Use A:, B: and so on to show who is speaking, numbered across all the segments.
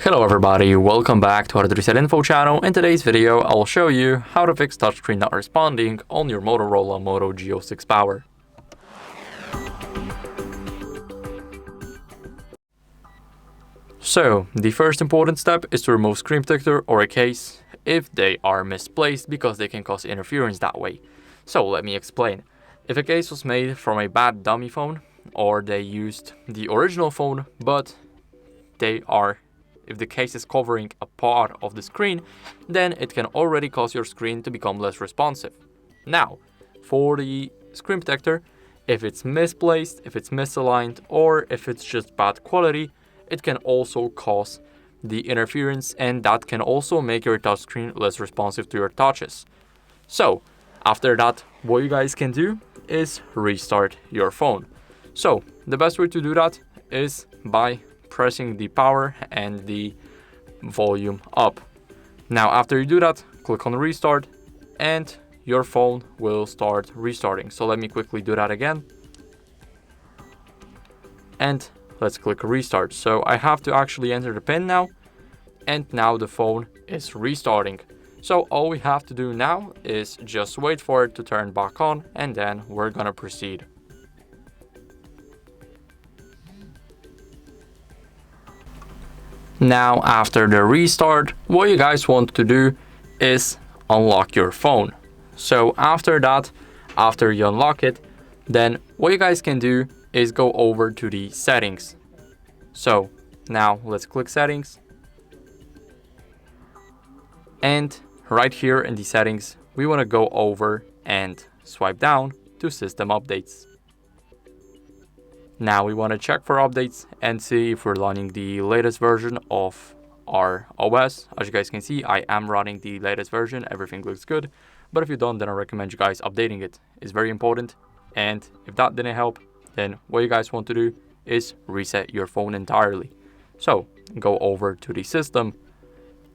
A: Hello everybody, welcome back to HardReset.Info channel. In today's video, I'll show you how to fix touchscreen not responding on your Motorola Moto G06 Power. So, the first important step is to remove screen protector or a case if they are misplaced, because they can cause interference that way. So let me explain. If a case was made from a bad dummy phone, or they used the original phone, but if the case is covering a part of the screen, then it can already cause your screen to become less responsive. Now, for the screen protector, if it's misplaced, if it's misaligned, or if it's just bad quality, it can also cause the interference, and that can also make your touchscreen less responsive to your touches. So, after that, what you guys can do is restart your phone. So, the best way to do that is by pressing the power and the volume up. Now, after you do that, click on restart and your phone will start restarting. So let me quickly do that again. And let's click restart. So I have to actually enter the PIN now, and now the phone is restarting. So all we have to do now is just wait for it to turn back on, and then we're gonna proceed. Now, after the restart, what you guys want to do is unlock your phone. So after that, after you unlock it, then what you guys can do is go over to the settings. So now let's click settings. And right here in the settings, we want to go over and swipe down to system updates. Now we want to check for updates and see if we're running the latest version of our OS. As you guys can see, I am running the latest version. Everything looks good. But if you don't, then I recommend you guys updating it. It's very important. And if that didn't help, then what you guys want to do is reset your phone entirely. So go over to the system.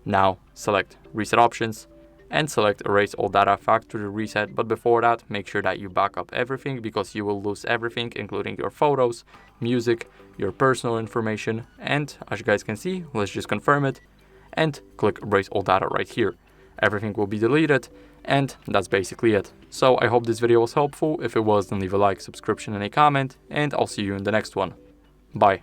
A: Now select reset options and select erase all data factory reset. But before that, make sure that you back up everything, because you will lose everything, including your photos, music, your personal information. And as you guys can see, let's just confirm it and click erase all data right here. Everything will be deleted, and that's basically it. So I hope this video was helpful. If it was, then leave a like, subscription, and a comment, and I'll see you in the next one. Bye.